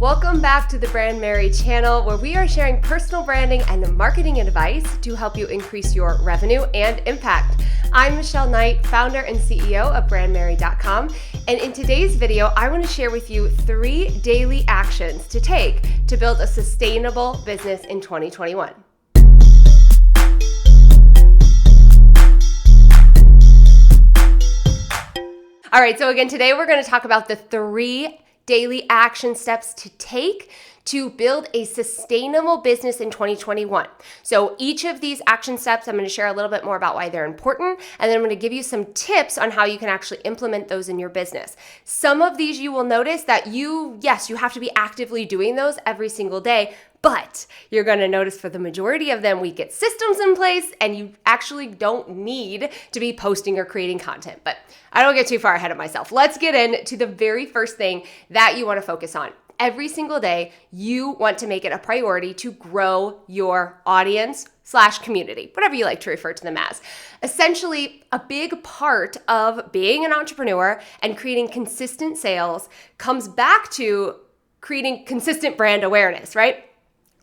Welcome back to the Brand Mary channel, where we are sharing personal branding and marketing advice to help you increase your revenue and impact. I'm Michelle Knight, founder and CEO of BrandMary.com, and in today's video, I want to share with you 3 daily actions to take to build a sustainable business in 2021. All right, so again, today we're going to talk about the 3 daily action steps to take to build a sustainable business in 2021. So each of these action steps, I'm going to share a little bit more about why they're important, and then I'm going to give you some tips on how you can actually implement those in your business. Some of these you will notice that you have to be actively doing those every single day, but you're going to notice for the majority of them, we get systems in place and you actually don't need to be posting or creating content. But I don't get too far ahead of myself. Let's get into the very first thing that you want to focus on. Every single day, you want to make it a priority to grow your audience / community, whatever you like to refer to them as. Essentially, a big part of being an entrepreneur and creating consistent sales comes back to creating consistent brand awareness, right?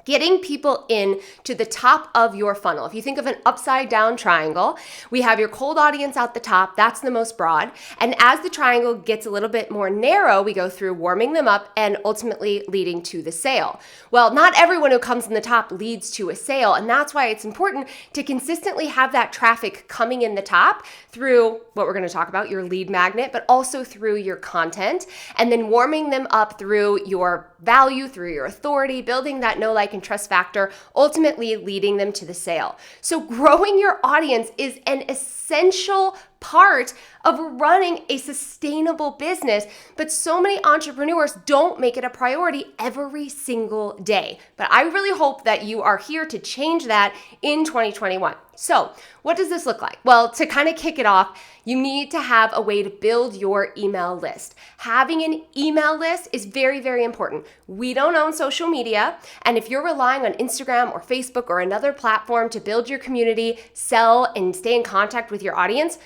Getting people in to the top of your funnel. If you think of an upside down triangle, we have your cold audience out the top, that's the most broad. And as the triangle gets a little bit more narrow, we go through warming them up and ultimately leading to the sale. Well, not everyone who comes in the top leads to a sale. And that's why it's important to consistently have that traffic coming in the top through what we're going to talk about, your lead magnet, but also through your content, and then warming them up through your value, through your authority, building that know, like, and trust factor, ultimately leading them to the sale. So growing your audience is an essential part of running a sustainable business, but so many entrepreneurs don't make it a priority every single day. But I really hope that you are here to change that in 2021. So what does this look like? Well, to kind of kick it off, you need to have a way to build your email list. Having an email list is very, very important. We don't own social media, and if you're relying on Instagram or Facebook or another platform to build your community, sell, and stay in contact with your audience,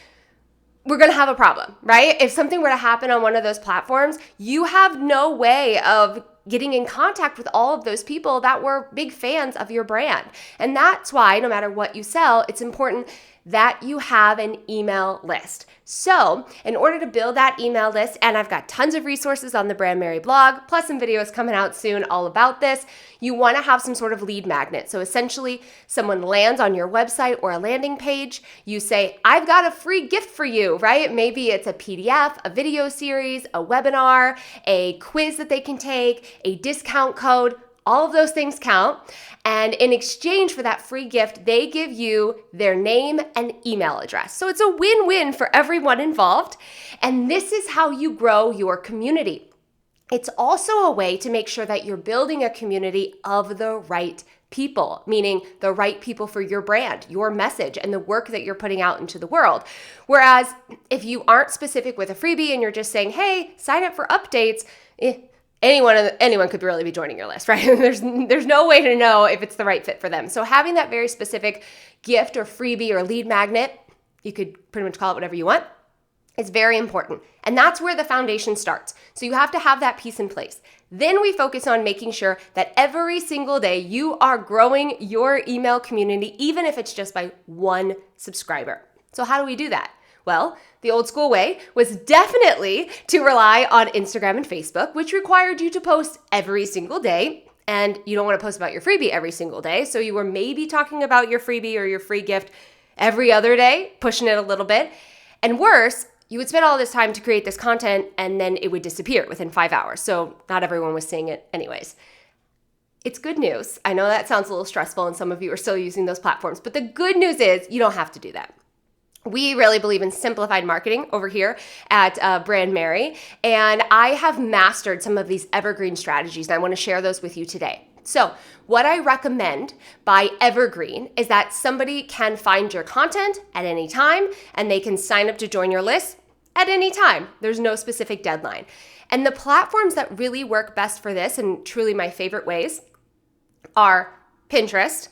we're going to have a problem, right? If something were to happen on one of those platforms, you have no way of getting in contact with all of those people that were big fans of your brand. And that's why no matter what you sell, it's important that you have an email list. So in order to build that email list, and I've got tons of resources on the Brand Mary blog, plus some videos coming out soon all about this, you want to have some sort of lead magnet. So essentially, someone lands on your website or a landing page, you say, I've got a free gift for you, right? Maybe it's a PDF, a video series, a webinar, a quiz that they can take, a discount code. All of those things count. And in exchange for that free gift, they give you their name and email address. So it's a win-win for everyone involved. And this is how you grow your community. It's also a way to make sure that you're building a community of the right people, meaning the right people for your brand, your message, and the work that you're putting out into the world. Whereas if you aren't specific with a freebie and you're just saying, hey, sign up for updates, anyone could really be joining your list, right? There's no way to know if it's the right fit for them. So having that very specific gift or freebie or lead magnet, you could pretty much call it whatever you want, is very important. And that's where the foundation starts. So you have to have that piece in place. Then we focus on making sure that every single day you are growing your email community, even if it's just by 1 subscriber. So how do we do that? Well, the old school way was definitely to rely on Instagram and Facebook, which required you to post every single day. And you don't want to post about your freebie every single day. So you were maybe talking about your freebie or your free gift every other day, pushing it a little bit. And worse, you would spend all this time to create this content and then it would disappear within 5 hours. So not everyone was seeing it anyways. It's good news. I know that sounds a little stressful and some of you are still using those platforms, but the good news is you don't have to do that. We really believe in simplified marketing over here at Brand Mary, and I have mastered some of these evergreen strategies, and I want to share those with you today. So what I recommend by evergreen is that somebody can find your content at any time, and they can sign up to join your list at any time. There's no specific deadline. And the platforms that really work best for this, and truly my favorite ways, are Pinterest,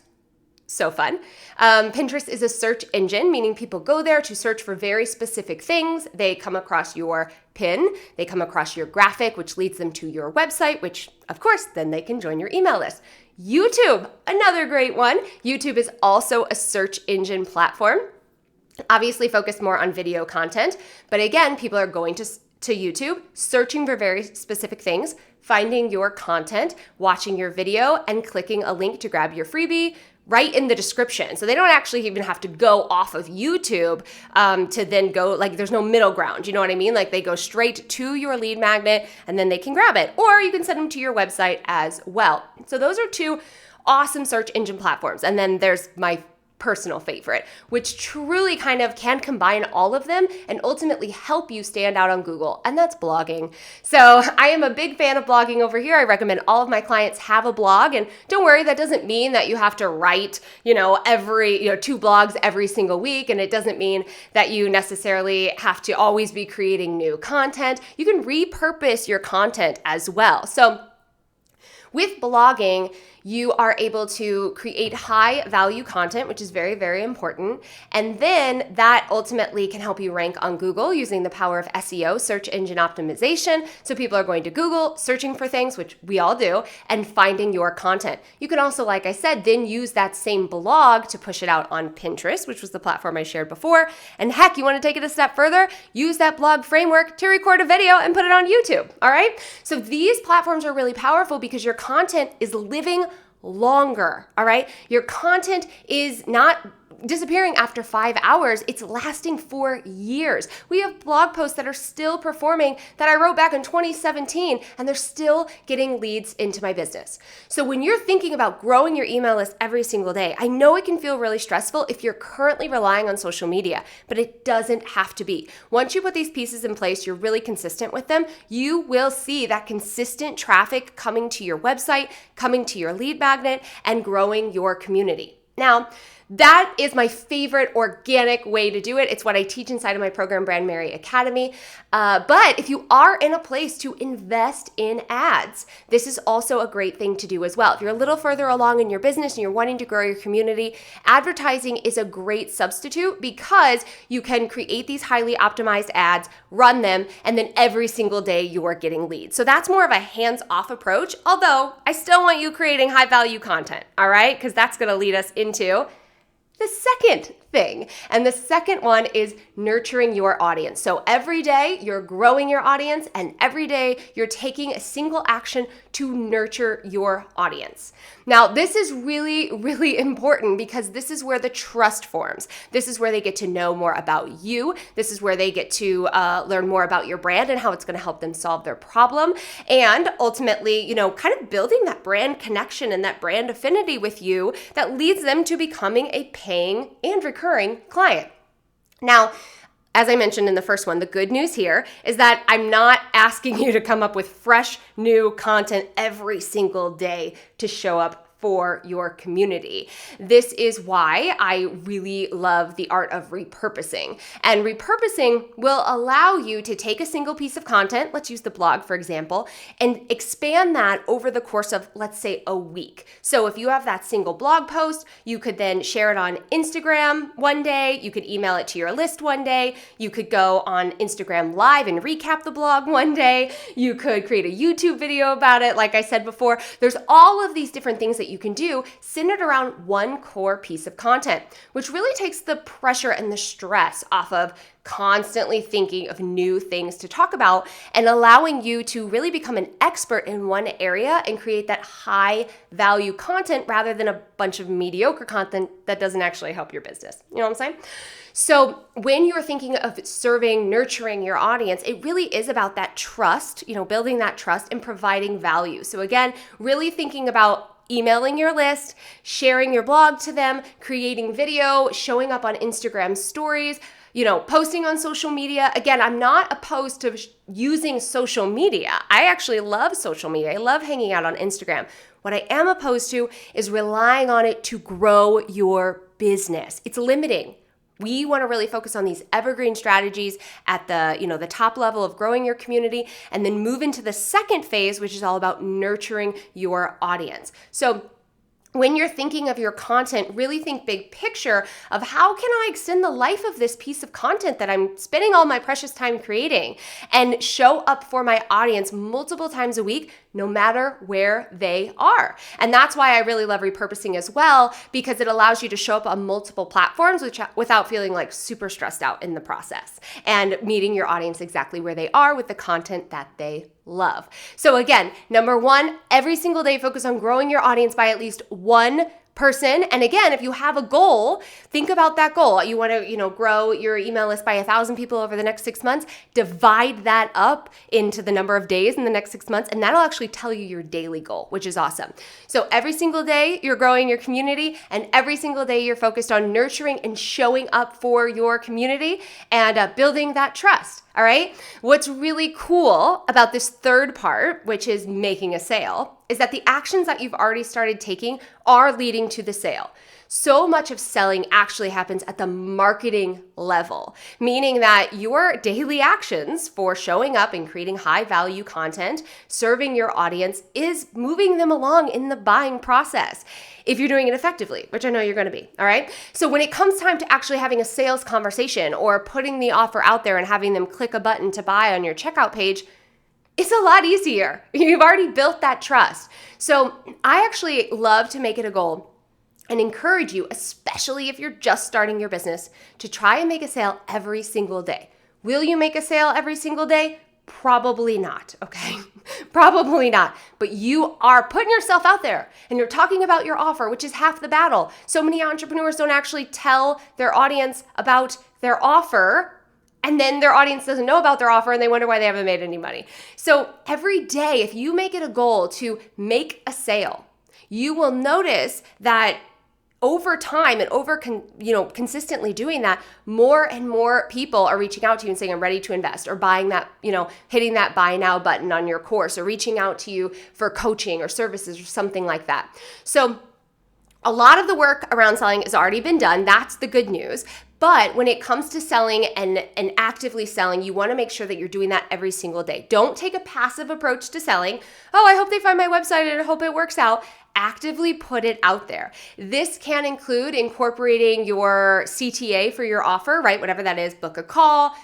So fun. Pinterest is a search engine, meaning people go there to search for very specific things. They come across your pin, they come across your graphic, which leads them to your website, which of course, then they can join your email list. YouTube, another great one. YouTube is also a search engine platform, obviously focused more on video content. But again, people are going to YouTube, searching for very specific things, finding your content, watching your video, and clicking a link to grab your freebie right in the description. So they don't actually even have to go off of YouTube to then go, like there's no middle ground, you know what I mean? Like they go straight to your lead magnet and then they can grab it. Or you can send them to your website as well. So those are two awesome search engine platforms. And then there's my personal favorite, which truly kind of can combine all of them and ultimately help you stand out on Google, and that's blogging. So I am a big fan of blogging over here. I recommend all of my clients have a blog, and don't worry, that doesn't mean that you have to write, every, 2 blogs every single week, and it doesn't mean that you necessarily have to always be creating new content. You can repurpose your content as well. So with blogging, you are able to create high value content, which is very, very important. And then that ultimately can help you rank on Google using the power of SEO, search engine optimization. So people are going to Google, searching for things, which we all do, and finding your content. You can also, like I said, then use that same blog to push it out on Pinterest, which was the platform I shared before. And heck, you want to take it a step further? Use that blog framework to record a video and put it on YouTube. All right. So these platforms are really powerful because your content is living longer, all right? Your content is not disappearing after 5 hours. It's lasting for years. We have blog posts that are still performing that I wrote back in 2017, and they're still getting leads into my business. So when you're thinking about growing your email list every single day, I know it can feel really stressful if you're currently relying on social media, but it doesn't have to be. Once you put these pieces in place, you're really consistent with them, you will see that consistent traffic coming to your website, coming to your lead magnet, and growing your community. Now, that is my favorite organic way to do it. It's what I teach inside of my program, Brand Mary Academy. But if you are in a place to invest in ads, this is also a great thing to do as well. If you're a little further along in your business and you're wanting to grow your community, advertising is a great substitute because you can create these highly optimized ads, run them, and then every single day you are getting leads. So that's more of a hands-off approach, although I still want you creating high-value content, all right? Because that's going to lead us into the second thing. And the second one is nurturing your audience. So every day you're growing your audience, and every day you're taking a single action to nurture your audience. Now, this is really, really important because this is where the trust forms. This is where they get to know more about you. This is where they get to learn more about your brand and how it's going to help them solve their problem. And ultimately, kind of building that brand connection and that brand affinity with you that leads them to becoming a paying and recurring client. Now, as I mentioned in the first one, the good news here is that I'm not asking you to come up with fresh new content every single day to show up for your community. This is why I really love the art of repurposing. And repurposing will allow you to take a single piece of content, let's use the blog for example, and expand that over the course of, let's say, a week. So if you have that single blog post, you could then share it on Instagram one day, you could email it to your list one day, you could go on Instagram Live and recap the blog one day, you could create a YouTube video about it, like I said before. There's all of these different things that you can do centered around one core piece of content, which really takes the pressure and the stress off of constantly thinking of new things to talk about and allowing you to really become an expert in one area and create that high value content rather than a bunch of mediocre content that doesn't actually help your business. You know what I'm saying? So when you're thinking of serving, nurturing your audience, it really is about that trust, building that trust and providing value. So again, really thinking about emailing your list, sharing your blog to them, creating video, showing up on Instagram stories, posting on social media. Again, I'm not opposed to using social media. I actually love social media. I love hanging out on Instagram. What I am opposed to is relying on it to grow your business. It's limiting. We want to really focus on these evergreen strategies at the top level of growing your community, and then move into the second phase, which is all about nurturing your audience. So when you're thinking of your content, really think big picture of how can I extend the life of this piece of content that I'm spending all my precious time creating, and show up for my audience multiple times a week, no matter where they are. And that's why I really love repurposing as well, because it allows you to show up on multiple platforms without feeling like super stressed out in the process, and meeting your audience exactly where they are with the content that they love. So again, number one, every single day focus on growing your audience by at least one person. And again, if you have a goal, think about that goal. You want to, grow your email list by 1,000 people over the next 6 months. Divide that up into the number of days in the next 6 months, and that'll actually tell you your daily goal, which is awesome. So every single day you're growing your community, and every single day you're focused on nurturing and showing up for your community and building that trust. All right. What's really cool about this third part, which is making a sale, is that the actions that you've already started taking are leading to the sale. So much of selling actually happens at the marketing level, meaning that your daily actions for showing up and creating high value content, serving your audience, is moving them along in the buying process, if you're doing it effectively, which I know you're going to be. All right. So when it comes time to actually having a sales conversation or putting the offer out there and having them click a button to buy on your checkout page, it's a lot easier. You've already built that trust. So I actually love to make it a goal and encourage you, especially if you're just starting your business, to try and make a sale every single day. Will you make a sale every single day? Probably not, okay? Probably not. But you are putting yourself out there, and you're talking about your offer, which is half the battle. So many entrepreneurs don't actually tell their audience about their offer, and then their audience doesn't know about their offer, and they wonder why they haven't made any money. So every day, if you make it a goal to make a sale, you will notice that over time and consistently doing that, more and more people are reaching out to you and saying, I'm ready to invest, or buying that, hitting that buy now button on your course, or reaching out to you for coaching or services or something like that. So a lot of the work around selling has already been done. That's the good news. But when it comes to selling and actively selling, you want to make sure that you're doing that every single day. Don't take a passive approach to selling. Oh, I hope they find my website and I hope it works out. Actively put it out there. This can include incorporating your CTA for your offer, right? Whatever that is, book a call,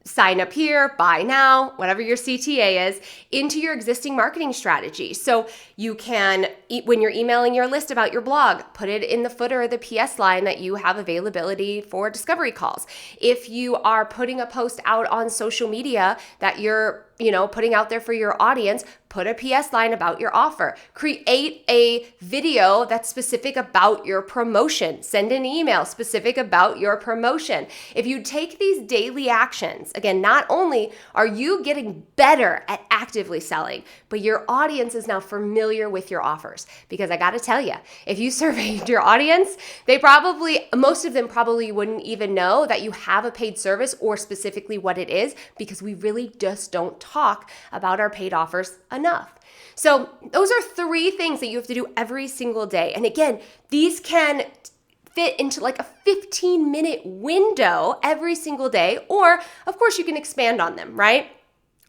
sign up here, buy now, whatever your CTA is, into your existing marketing strategy. So you can, when you're emailing your list about your blog, put it in the footer of the PS line that you have availability for discovery calls. If you are putting a post out on social media that you're putting out there for your audience, put a PS line about your offer. Create a video that's specific about your promotion. Send an email specific about your promotion. If you take these daily actions, again, not only are you getting better at actively selling, but your audience is now familiar with your offers. Because I got to tell you, if you surveyed your audience, most of them probably wouldn't even know that you have a paid service or specifically what it is, because we really just don't talk about our paid offers enough. So those are 3 things that you have to do every single day. And again, these can fit into like a 15-minute window every single day, or of course you can expand on them, right?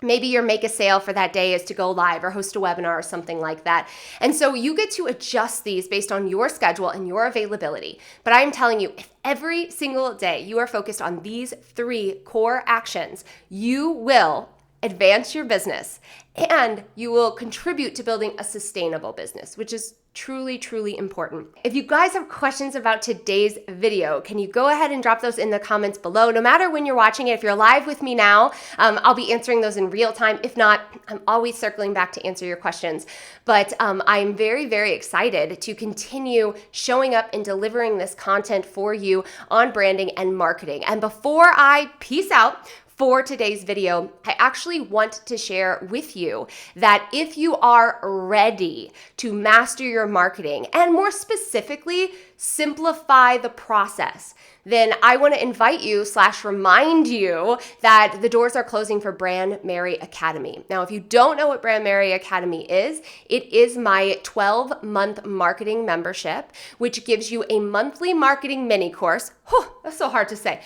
Maybe your make a sale for that day is to go live or host a webinar or something like that. And so you get to adjust these based on your schedule and your availability. But I'm telling you, if every single day you are focused on these 3 core actions, you will advance your business and you will contribute to building a sustainable business, which is truly, truly important. If you guys have questions about today's video, can you go ahead and drop those in the comments below? No matter when you're watching it, if you're live with me now, I'll be answering those in real time. If not, I'm always circling back to answer your questions. But I'm very, very excited to continue showing up and delivering this content for you on branding and marketing. And before I peace out for today's video, I actually want to share with you that if you are ready to master your marketing and more specifically simplify the process, then I want to invite you / remind you that the doors are closing for Brand Mary Academy. Now, if you don't know what Brand Mary Academy is, it is my 12-month marketing membership, which gives you a monthly marketing mini course. That's so hard to say.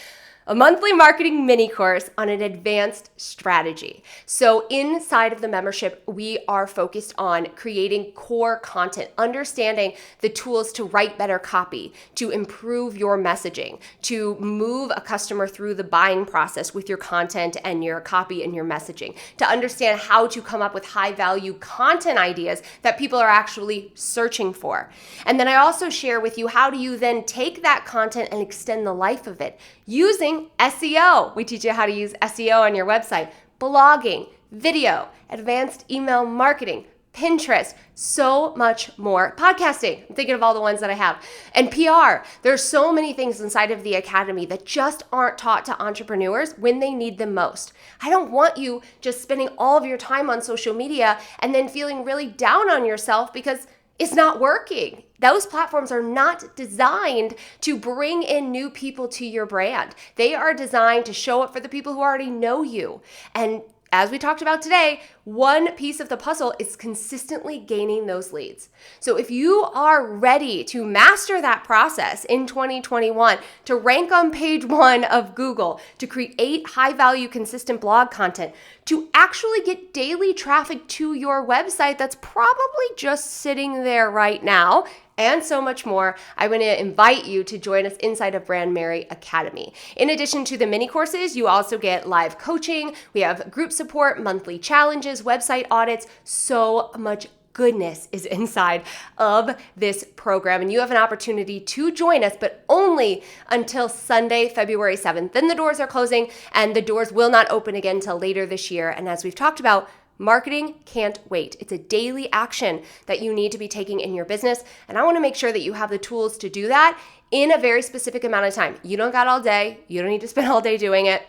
a monthly marketing mini course on an advanced strategy. So inside of the membership, we are focused on creating core content, understanding the tools to write better copy, to improve your messaging, to move a customer through the buying process with your content and your copy and your messaging, to understand how to come up with high value content ideas that people are actually searching for. And then I also share with you how do you then take that content and extend the life of it using SEO. We teach you how to use SEO on your website, blogging, video, advanced email marketing, Pinterest, so much more. Podcasting, I'm thinking of all the ones that I have. And PR, there's so many things inside of the academy that just aren't taught to entrepreneurs when they need them most. I don't want you just spending all of your time on social media and then feeling really down on yourself because it's not working. Those platforms are not designed to bring in new people to your brand. They are designed to show up for the people who already know you. And as we talked about today, one piece of the puzzle is consistently gaining those leads. So if you are ready to master that process in 2021, to rank on page 1 of Google, to create high value, consistent blog content, to actually get daily traffic to your website that's probably just sitting there right now, and so much more, I want to invite you to join us inside of Brand Mary Academy. In addition to the mini courses, you also get live coaching. We have group support, monthly challenges, website audits, so much goodness is inside of this program. And you have an opportunity to join us, but only until Sunday, February 7th. Then the doors are closing and the doors will not open again until later this year. And as we've talked about, marketing can't wait. It's a daily action that you need to be taking in your business. And I want to make sure that you have the tools to do that in a very specific amount of time. You don't got all day. You don't need to spend all day doing it.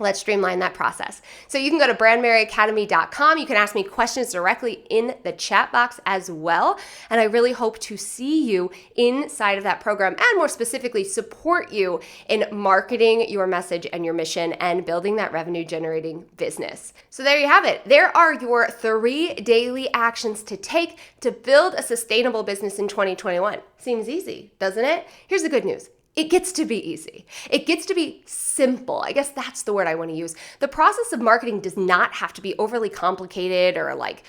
Let's streamline that process. So you can go to brandmaryacademy.com. You can ask me questions directly in the chat box as well. And I really hope to see you inside of that program and more specifically support you in marketing your message and your mission and building that revenue generating business. So there you have it. There are your 3 daily actions to take to build a sustainable business in 2021. Seems easy, doesn't it? Here's the good news. It gets to be easy. It gets to be simple. I guess that's the word I want to use. The process of marketing does not have to be overly complicated or like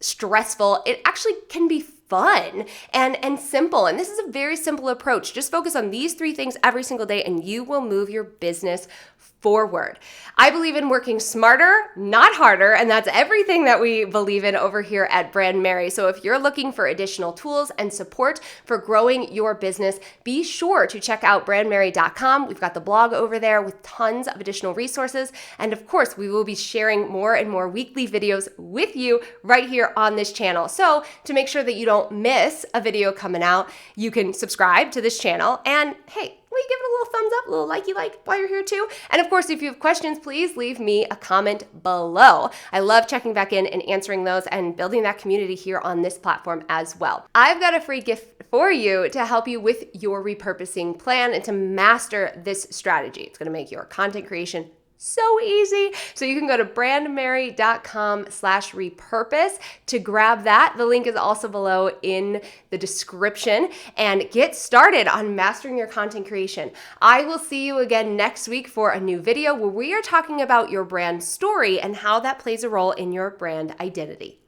stressful. It actually can be fun and simple. And this is a very simple approach. Just focus on these 3 things every single day and you will move your business forward. I believe in working smarter, not harder, and that's everything that we believe in over here at Brand Mary. So if you're looking for additional tools and support for growing your business, be sure to check out brandmary.com. We've got the blog over there with tons of additional resources. And of course, we will be sharing more and more weekly videos with you right here on this channel. So to make sure that you don't miss a video coming out, you can subscribe to this channel and hey, will you give it a little thumbs up, a little likey like while you're here too? And of course, if you have questions, please leave me a comment below. I love checking back in and answering those and building that community here on this platform as well. I've got a free gift for you to help you with your repurposing plan and to master this strategy. It's going to make your content creation so easy. So you can go to brandmary.com/repurpose to grab that. The link is also below in the description and get started on mastering your content creation. I will see you again next week for a new video where we are talking about your brand story and how that plays a role in your brand identity.